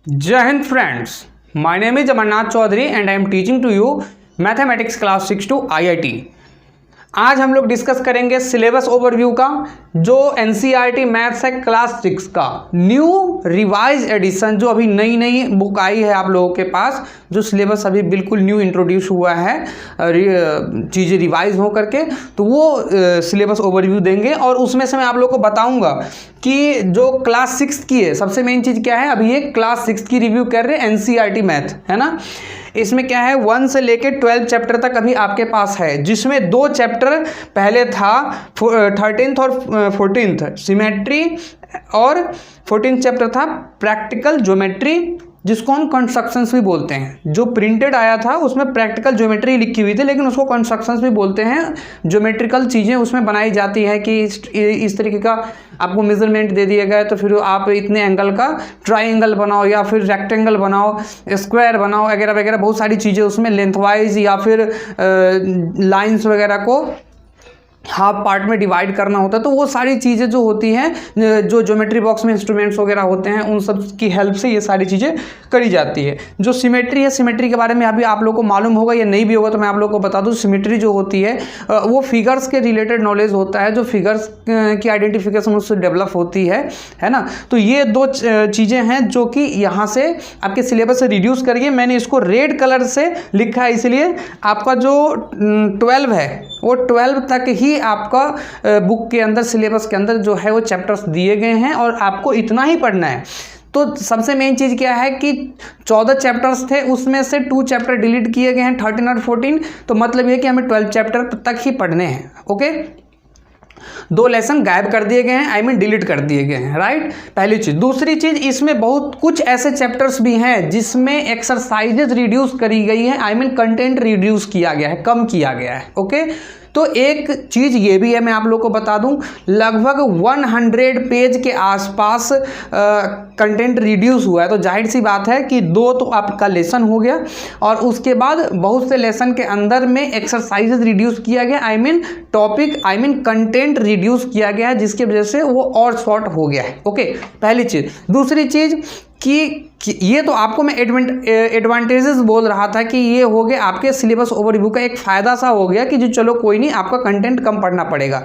जय Hind friends, my name is Amarnath Chaudhary and I am teaching to you mathematics class 6 to IIT। आज हम लोग discuss करेंगे सिलेबस ओवरव्यू का, जो NCERT मैथ्स है क्लास 6 का न्यू रिवाइज एडिशन, जो अभी नई नई बुक आई है आप लोगों के पास, जो सिलेबस अभी बिल्कुल न्यू इंट्रोड्यूस हुआ है, चीज़ें रिवाइज हो करके, तो वो सिलेबस ओवरव्यू देंगे। और उसमें से मैं आप लोगों को बताऊंगा कि जो क्लास 6 की है, सबसे मेन चीज़ क्या है, अभी ये क्लास 6 की रिव्यू कर रहे हैं NCERT मैथ, है ना। इसमें क्या है, 1 से लेके 12 चैप्टर तक अभी आपके पास है, जिसमें 2 चैप्टर पहले था 13th और 14th सिमेट्री, और 14th चैप्टर था प्रैक्टिकल ज्योमेट्री, जिसको हम कंस्ट्रक्शंस भी बोलते हैं। जो प्रिंटेड आया था उसमें प्रैक्टिकल ज्योमेट्री लिखी हुई थी, लेकिन उसको कंस्ट्रक्शंस भी बोलते हैं। ज्योमेट्रिकल चीज़ें उसमें बनाई जाती है कि इस तरीके का आपको मेजरमेंट दे दिया गया है, तो फिर आप इतने एंगल का ट्राइंगल बनाओ या फिर रेक्टेंगल बनाओ, स्क्वायर बनाओ, वगैरह वगैरह, बहुत सारी चीज़ें उसमें लेंथवाइज या फिर लाइन्स वगैरह को हाफ पार्ट में डिवाइड करना होता है। तो वो सारी चीज़ें जो होती हैं, जो ज्योमेट्री बॉक्स में इंस्ट्रूमेंट्स वगैरह होते हैं, उन सब की हेल्प से ये सारी चीज़ें करी जाती है। जो सिमेट्री है, सिमेट्री के बारे में अभी आप लोग को मालूम होगा या नहीं भी होगा, तो मैं आप लोग को बता दूं। सिमेट्री जो होती है वो फिगर्स के रिलेटेड नॉलेज होता है, जो फिगर्स की आइडेंटिफिकेशन उससे डेवलप होती है ना। तो ये 2 चीज़ें हैं जो कि यहाँ से आपके सिलेबस से रिड्यूस करिए। मैंने इसको रेड कलर से लिखा है, इसलिए आपका जो 12 है वो 12 तक ही आपका बुक के अंदर, सिलेबस के अंदर जो है वो चैप्टर्स दिए गए हैं, और आपको इतना ही पढ़ना है। तो सबसे मेन चीज़ क्या है कि 14 चैप्टर्स थे, उसमें से 2 चैप्टर डिलीट किए गए हैं, 13 और 14। तो मतलब ये कि हमें 12 चैप्टर तक ही पढ़ने हैं। ओके, 2 लेसन गायब कर दिए गए हैं, आई मीन डिलीट कर दिए गए हैं, राइट। पहली चीज़। दूसरी चीज़, इसमें बहुत कुछ ऐसे चैप्टर्स भी हैं जिसमें एक्सरसाइजेज रिड्यूस करी गई है, आई मीन कंटेंट रिड्यूस किया गया है, कम किया गया है। ओके, तो एक चीज़ ये भी है, मैं आप लोग को बता दूं, लगभग 100 पेज के आसपास कंटेंट रिड्यूस हुआ है। तो जाहिर सी बात है कि 2 तो आपका लेसन हो गया, और उसके बाद बहुत से लेसन के अंदर में एक्सरसाइजेज रिड्यूस किया गया, I mean topic, I mean content reduce किया गया है, जिसकी वजह से वो और शॉर्ट हो गया है। ओके, पहली चीज़। दूसरी चीज़ कि ये तो आपको मैं एडवांटेजेस बोल रहा था कि ये हो गया आपके सिलेबस ओवरव्यू का एक फ़ायदा सा हो गया कि जो चलो कोई नहीं, आपका कंटेंट कम पढ़ना पड़ेगा।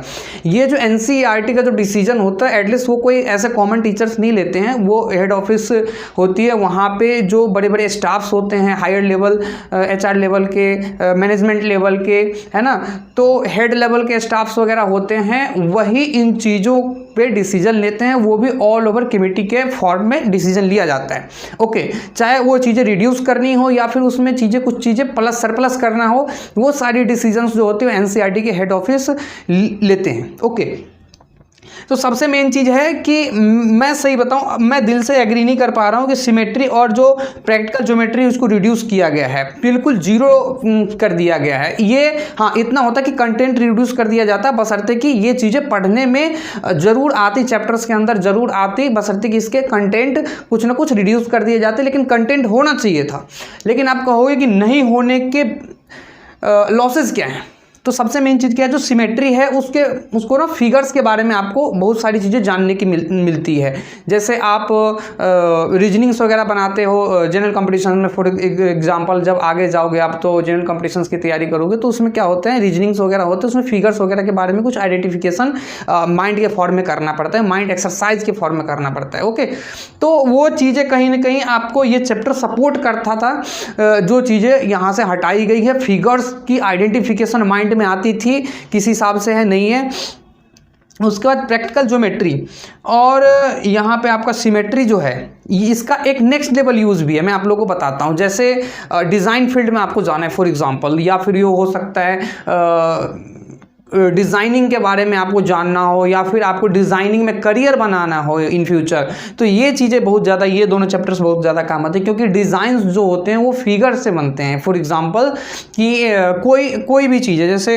ये जो NCERT का जो डिसीजन होता है, एटलीस्ट वो कोई ऐसे कॉमन टीचर्स नहीं लेते हैं, वो हेड ऑफिस होती है, वहाँ पे जो बड़े बड़े स्टाफ्स होते हैं, हायर लेवल HR लेवल के, मैनेजमेंट लेवल के, है ना, तो हेड लेवल के स्टाफ्स वगैरह होते हैं, वही इन चीज़ों पे डिसीजन लेते हैं। वो भी ऑल ओवर कमेटी के फॉर्म में डिसीजन लिया जाता है। ओके, चाहे वो चीज़ें रिड्यूस करनी हो या फिर उसमें कुछ चीज़ें प्लस सरप्लस करना हो, वो सारी डिसीजंस जो होते हैं NCERT के हेड ऑफिस लेते हैं। ओके, तो सबसे मेन चीज़ है कि मैं सही बताऊं, मैं दिल से एग्री नहीं कर पा रहा हूं कि सिमेट्री और जो प्रैक्टिकल ज्योमेट्री उसको रिड्यूस किया गया है, बिल्कुल 0 कर दिया गया है। ये हाँ, इतना होता है कि कंटेंट रिड्यूस कर दिया जाता है, बशर्ते कि ये चीज़ें पढ़ने में ज़रूर आती, चैप्टर्स के अंदर ज़रूर आती, बशर्ते कि इसके कंटेंट कुछ ना कुछ रिड्यूस कर दिए जाते, लेकिन कंटेंट होना चाहिए था। लेकिन आप कहोगे कि नहीं होने के लॉसेस क्या हैं। तो सबसे मेन चीज़ क्या है, जो सिमेट्री है उसको ना फिगर्स के बारे में आपको बहुत सारी चीज़ें जानने की मिलती है। जैसे आप रीजनिंग्स वगैरह बनाते हो जनरल कंपटीशन में, फॉर एग्जांपल जब आगे जाओगे आप तो जनरल कंपटीशंस की तैयारी करोगे, तो उसमें क्या होता है, रीजनिंग्स वगैरह होते हैं, उसमें फिगर्स वगैरह के बारे में कुछ आइडेंटिफिकेशन माइंड के फॉर्म में करना पड़ता है, माइंड एक्सरसाइज के फॉर्म में करना पड़ता है। ओके, तो वो चीज़ें कहीं ना कहीं आपको ये चैप्टर सपोर्ट करता था। जो चीज़ें यहाँ से हटाई गई है, फिगर्स की आइडेंटिफिकेशन माइंड में आती थी, किस हिसाब से है नहीं है। उसके बाद प्रैक्टिकल ज्योमेट्री, और यहाँ पे आपका सिमेट्री जो है, इसका एक नेक्स्ट लेवल यूज़ भी है, मैं आप लोगों को बताता हूँ। जैसे डिज़ाइन फील्ड में आपको जाना है फॉर एग्जांपल, या फिर ये हो सकता है डिज़ाइनिंग के बारे में आपको जानना हो, या फिर आपको डिज़ाइनिंग में करियर बनाना हो इन फ्यूचर, तो ये चीज़ें बहुत ज़्यादा, ये दोनों चैप्टर्स बहुत ज़्यादा काम आते हैं, क्योंकि डिज़ाइंस जो होते हैं वो फिगर से बनते हैं। फॉर एग्जांपल कि कोई भी चीज़ है, जैसे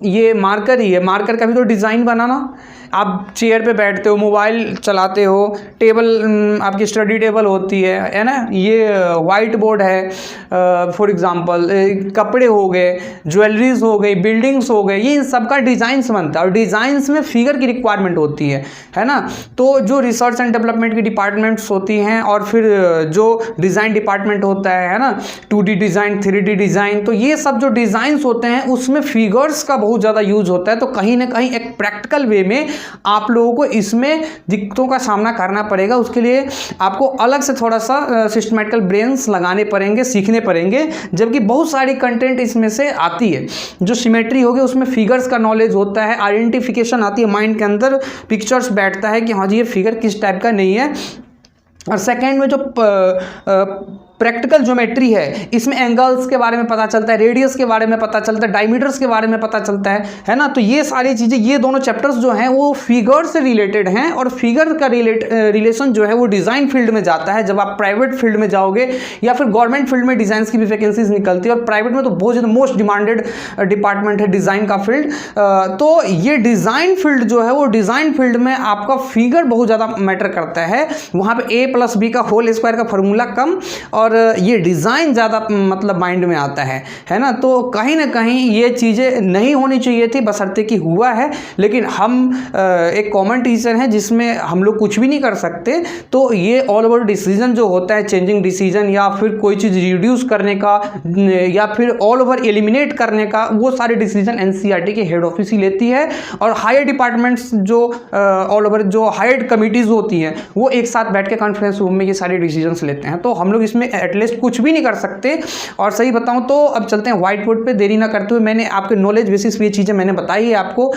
ये मार्कर ही है, मार्कर का भी तो डिज़ाइन बनाना, आप चेयर पे बैठते हो, मोबाइल चलाते हो, टेबल आपकी स्टडी टेबल होती है ना, ये वाइट बोर्ड है फॉर एग्जांपल, कपड़े हो गए, ज्वेलरीज हो गई, बिल्डिंग्स हो गए, ये इन सब का डिज़ाइंस बनता है और डिज़ाइंस में फिगर की रिक्वायरमेंट होती है ना। तो जो रिसर्च एंड डेवलपमेंट की डिपार्टमेंट्स होती हैं और फिर जो डिज़ाइन डिपार्टमेंट होता है ना, 2D डिज़ाइन, 3D डिज़ाइन, तो ये सब जो डिज़ाइंस होते हैं उसमें फिगर्स का बहुत ज़्यादा यूज होता है। तो कहीं ना कहीं एक प्रैक्टिकल वे में आप लोगों को इसमें दिक्कतों का सामना करना पड़ेगा। उसके लिए आपको अलग से थोड़ा सा सिस्टमेटिकल ब्रेन्स लगाने पड़ेंगे, सीखने पड़ेंगे, जबकि बहुत सारी कंटेंट इसमें से आती है। जो सिमेट्री होगी उसमें फिगर्स का नॉलेज होता है, आइडेंटिफिकेशन आती है माइंड के अंदर, पिक्चर्स बैठता है कि हाँ जी ये फिगर किस टाइप का नहीं है। और सेकेंड में जो प्रैक्टिकल ज्योमेट्री है, इसमें एंगल्स के बारे में पता चलता है, रेडियस के बारे में पता चलता है, डायमीटर्स के बारे में पता चलता है ना। तो ये सारी चीज़ें, ये दोनों चैप्टर्स जो हैं वो फिगर से रिलेटेड हैं और फिगर का रिलेशन जो है वो डिज़ाइन फील्ड में जाता है। जब आप प्राइवेट फील्ड में जाओगे या फिर गवर्नमेंट फील्ड में डिज़ाइन की भी वैकेंसीज निकलती है और प्राइवेट में तो बहुत ज़्यादा मोस्ट डिमांडेड डिपार्टमेंट है डिज़ाइन का फील्ड। तो ये डिज़ाइन फील्ड जो है वो डिज़ाइन फील्ड में आपका फिगर बहुत ज़्यादा मैटर करता है। वहाँ पर a+b का होल स्क्वायर का फॉर्मूला कम और ये डिज़ाइन ज़्यादा मतलब माइंड में आता है ना। तो कहीं ना कहीं ये चीज़ें नहीं होनी चाहिए थी, बशर्ते कि हुआ है। लेकिन हम एक कॉमन टीचर हैं जिसमें हम लोग कुछ भी नहीं कर सकते। तो ये ऑल ओवर डिसीजन जो होता है, चेंजिंग डिसीजन या फिर कोई चीज़ रिड्यूस करने का या फिर ऑल ओवर एलिमिनेट करने का, वो सारे डिसीजन एनसीईआरटी के हेड ऑफिस ही लेती है। और हायर डिपार्टमेंट्स जो ऑल ओवर जो हायर कमिटीज़ होती हैं वो एक साथ बैठ के कॉन्फ्रेंस रूम में ये सारे डिसीजंस लेते हैं। तो हम लोग इसमें एटलीस्ट कुछ भी नहीं कर सकते। और सही बताऊं तो अब चलते हैं व्हाइट बोर्ड पे, देरी ना करते हुए। मैंने आपके नॉलेज बेसिस पे ये चीज़ें मैंने बताई है आपको।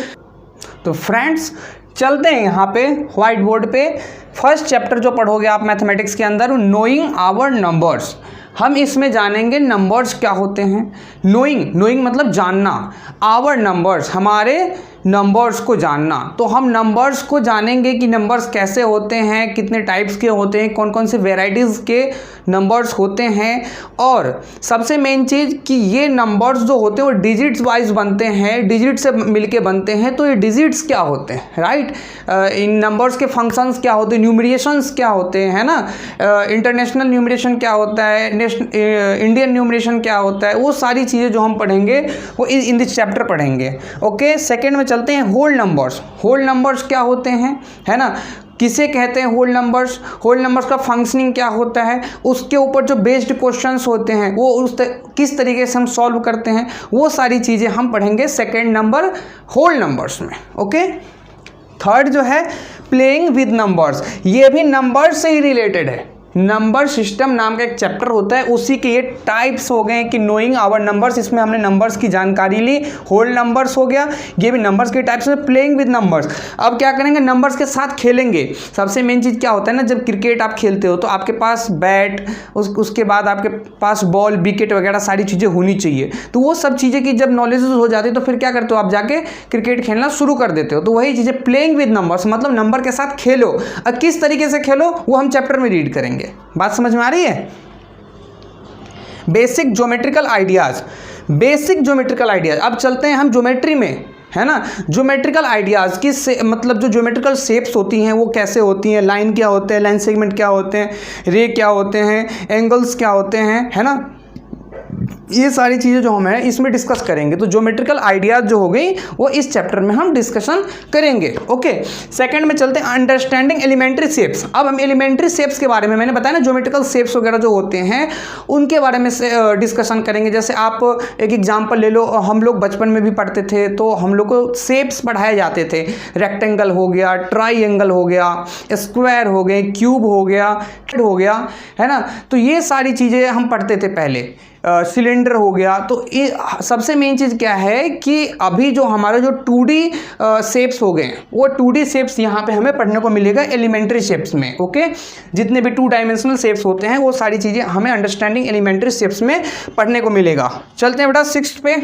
तो फ्रेंड्स चलते हैं यहाँ पे व्हाइट बोर्ड पे। फर्स्ट चैप्टर जो पढ़ोगे आप मैथमेटिक्स के अंदर, नोइंग आवर नंबर्स। हम इसमें जानेंगे नंबर्स क्या होते हैं। नोइंग मतलब जानना, आवर नंबर्स हमारे नंबर्स को जानना। तो हम नंबर्स को जानेंगे कि नंबर्स कैसे होते हैं, कितने टाइप्स के होते हैं, कौन कौन से वेराइटीज़ के नंबर्स होते हैं। और सबसे मेन चीज़ कि ये नंबर्स जो होते हैं वो डिजिट्स वाइज बनते हैं, डिजिट से मिलके बनते हैं। तो ये डिजिट्स क्या होते हैं, राइट। इन नंबर्स के फंक्शंस क्या होते हैं, न्यूमरेशंस क्या होते हैं, है ना। इंटरनेशनल न्यूमरेशन क्या होता है, इंडियन न्यूमरेशन क्या होता है, वो सारी चीज़ें जो हम पढ़ेंगे वो इन दिस चैप्टर पढ़ेंगे। ओके, सेकेंड में चलते हैं होल नंबर्स। होल नंबर्स क्या होते हैं, है ना, किसे कहते हैं होल नंबर्स, होल नंबर्स का फंक्शनिंग क्या होता है, उसके ऊपर जो बेस्ड क्वेश्चंस होते हैं वो किस तरीके से हम सॉल्व करते हैं, वो सारी चीज़ें हम पढ़ेंगे सेकेंड नंबर होल नंबर्स में। ओके, थर्ड जो है प्लेइंग विद नंबर्स, ये भी नंबर्स से ही रिलेटेड है। नंबर सिस्टम नाम का एक चैप्टर होता है, उसी के ये टाइप्स हो गए कि नोइंग आवर नंबर्स, इसमें हमने नंबर्स की जानकारी ली। होल नंबर्स हो गया, ये भी नंबर्स के टाइप्स में। प्लेइंग विद नंबर्स, अब क्या करेंगे, नंबर्स के साथ खेलेंगे। सबसे मेन चीज़ क्या होता है ना, जब क्रिकेट आप खेलते हो तो आपके पास बैट, उसके बाद आपके पास बॉल, विकेट वगैरह सारी चीज़ें होनी चाहिए। तो वो सब चीज़ें की जब नॉलेज हो जाती है तो फिर क्या करते हो, आप जाके क्रिकेट खेलना शुरू कर देते हो। तो वही चीज़ें प्लेइंग विद नंबर्स, मतलब नंबर के साथ खेलो। अब किस तरीके से खेलो वो हम चैप्टर में रीड करेंगे। बात समझ में आ रही है। Basic geometrical ideas, basic geometrical ideas. अब चलते हैं हम ज्योमेट्री में, है ना। ज्योमेट्रिकल आइडियाज की मतलब जो ज्योमेट्रिकल शेप्स होती हैं वो कैसे होती हैं, लाइन क्या होते हैं, लाइन सेगमेंट क्या होते हैं, रे क्या होते हैं, एंगल्स क्या होते हैं, है ना। ये सारी चीज़ें जो हम हैं इसमें डिस्कस करेंगे। तो ज्योमेट्रिकल आइडियाज जो हो गई वो इस चैप्टर में हम डिस्कशन करेंगे। ओके, सेकंड में चलते हैं अंडरस्टैंडिंग एलिमेंट्री शेप्स। अब हम एलिमेंट्री शेप्स के बारे में, मैंने बताया ना ज्योमेट्रिकल शेप्स वगैरह जो होते हैं उनके बारे में से डिस्कशन करेंगे। जैसे आप एक एग्जाम्पल ले लो, हम लोग बचपन में भी पढ़ते थे तो हम लोग को शेप्स पढ़ाए जाते थे। रेक्टेंगल हो गया, ट्राइंगल हो गया, स्क्वायर हो गए, क्यूब हो गया, हो गया, है ना। तो ये सारी चीज़ें हम पढ़ते थे पहले। सिलेंडर हो गया। तो ये सबसे मेन चीज़ क्या है कि अभी जो हमारा जो 2D शेप्स हो गए वो 2D शेप्स यहाँ पे हमें पढ़ने को मिलेगा एलिमेंट्री शेप्स में। ओके, जितने भी 2 डायमेंशनल शेप्स होते हैं वो सारी चीज़ें हमें अंडरस्टैंडिंग एलिमेंट्री शेप्स में पढ़ने को मिलेगा। चलते हैं बेटा 6th पे।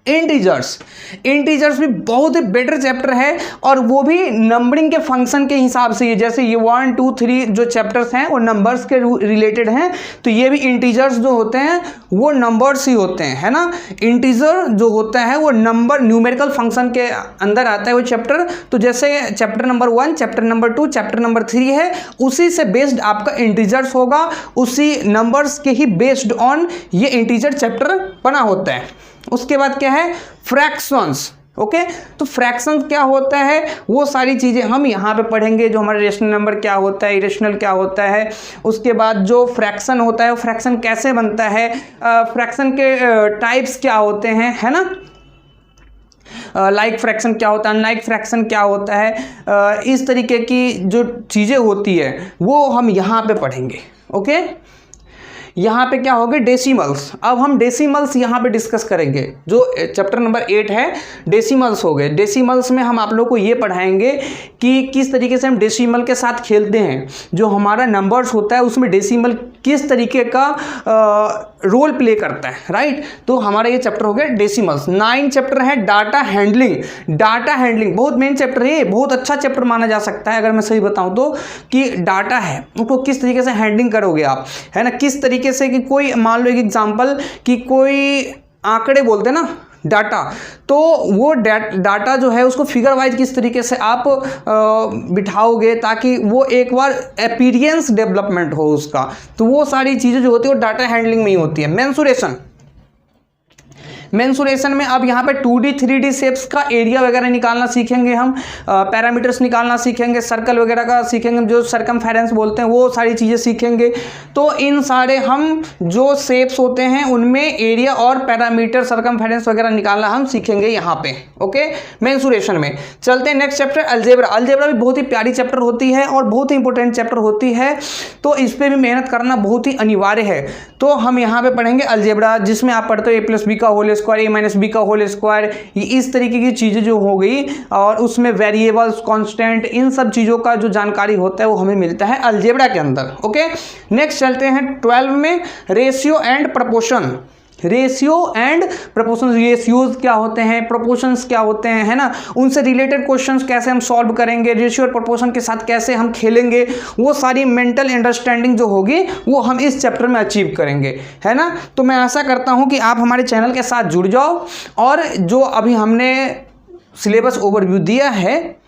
इंटीजर्स भी बहुत ही बेटर चैप्टर है, और वो भी नंबरिंग के फंक्शन के हिसाब से, जैसे ये 1 2 3 जो चैप्टर्स हैं वो नंबर्स के रिलेटेड हैं, तो ये भी इंटीजर्स जो होते हैं वो नंबर्स ही होते हैं, है ना। इंटीजर जो होता है वो नंबर न्यूमेरिकल फंक्शन के अंदर आता है वो चैप्टर। तो जैसे chapter number 1, chapter number 2, chapter number 3 है, उसी से बेस्ड आपका इंटीजर्स होगा, उसी नंबर्स के ही बेस्ड ऑन ये इंटीजर चैप्टर बना होता है। उसके बाद क्या है, फ्रैक्शंस। ओके, तो फ्रैक्शन क्या होता है वो सारी चीज़ें हम यहाँ पे पढ़ेंगे, जो हमारा रेशनल नंबर क्या होता है, इरेशनल क्या होता है। उसके बाद जो फ्रैक्शन होता है, फ्रैक्शन कैसे बनता है, फ्रैक्शन के टाइप्स क्या होते हैं, है ना, लाइक फ्रैक्शन क्या होता है, अनलाइक फ्रैक्शन क्या होता है, इस तरीके की जो चीज़ें होती है वो हम यहाँ पे पढ़ेंगे। ओके, यहाँ पे क्या होगा, डेसिमल्स। अब हम डेसिमल्स यहाँ पे डिस्कस करेंगे, जो चैप्टर नंबर 8 है, डेसिमल्स हो गए। डेसिमल्स में हम आप लोग को ये पढ़ाएंगे कि किस तरीके से हम डेसिमल के साथ खेलते हैं, जो हमारा नंबर्स होता है उसमें डेसिमल किस तरीके का रोल प्ले करता है, राइट। तो हमारा ये चैप्टर हो गया डेसिमल्स। 9 चैप्टर है डाटा हैंडलिंग। डाटा हैंडलिंग बहुत मेन चैप्टर है, बहुत अच्छा चैप्टर माना जा सकता है अगर मैं सही बताऊं तो, कि डाटा है उसको किस तरीके से हैंडलिंग करोगे आप, है ना, किस तरीके से, कि कोई मान लो एक एग्जांपल कि कोई आंकड़े बोलते हैं ना, डाटा, तो वो डाटा जो है उसको फिगर वाइज किस तरीके से आप बिठाओगे ताकि वो एक बार अपीयरेंस डेवलपमेंट हो उसका, तो वो सारी चीज़ें जो होती है वो डाटा हैंडलिंग में ही होती है। मेंसुरेशन में अब यहाँ पे 2D 3D शेप्स का एरिया वगैरह निकालना सीखेंगे हम, पैरामीटर्स निकालना सीखेंगे, सर्कल वगैरह का सीखेंगे, जो सरकमफेरेंस बोलते हैं वो सारी चीज़ें सीखेंगे। तो इन सारे हम जो शेप्स होते हैं उनमें एरिया और पैरामीटर, सरकमफेरेंस वगैरह निकालना हम सीखेंगे यहाँ पे। ओके, मेंसुरेशन में चलते हैं नेक्स्ट चैप्टर, अलजेब्रा। अलजेब्रा भी बहुत ही प्यारी चैप्टर होती है और बहुत ही इंपॉर्टेंट चैप्टर होती है, तो इस पर भी मेहनत करना बहुत ही अनिवार्य है। तो हम यहाँ पे पढ़ेंगे अलजेब्रा, जिसमें आप पढ़ते हो a+b का होल स्क्वायर, a-b का होल स्क्वायर, इस तरीके की चीज़ें जो हो गई, और उसमें वेरिएबल्स, कांस्टेंट, इन सब चीज़ों का जो जानकारी होता है वो हमें मिलता है अलजेब्रा के अंदर। ओके, नेक्स्ट चलते हैं 12 में, ratio and proportion. Ratio and proportion, ratios क्या होते हैं, प्रोपोर्शंस क्या होते हैं, है ना, उनसे रिलेटेड क्वेश्चंस कैसे हम सॉल्व करेंगे, रेशियो और प्रोपोर्शन के साथ कैसे हम खेलेंगे, वो सारी मेंटल अंडरस्टैंडिंग जो होगी वो हम इस चैप्टर में अचीव करेंगे, है ना। तो मैं आशा करता हूं कि आप हमारे चैनल के साथ जुड़ जाओ, और जो अभी हमने सिलेबस ओवरव्यू दिया है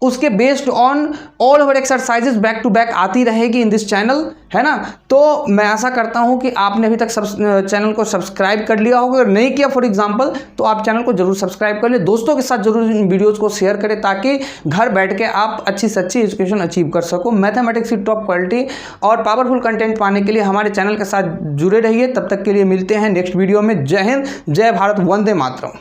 उसके based on all over exercises back to back आती रहेगी इन दिस चैनल, है ना। तो मैं आशा करता हूं कि आपने अभी तक चैनल को सब्सक्राइब कर लिया होगा, अगर नहीं किया फॉर एग्जांपल तो आप चैनल को जरूर सब्सक्राइब कर ले, दोस्तों के साथ जरूर इन वीडियोज़ को शेयर करें ताकि घर बैठ के आप अच्छी से अच्छी एजुकेशन अचीव कर सको। मैथमेटिक्स की टॉप क्वालिटी और पावरफुल कंटेंट पाने के लिए हमारे चैनल के साथ जुड़े रहिए। तब तक के लिए मिलते हैं नेक्स्ट वीडियो में। जय हिंद, जय भारत, वंदे मातरम।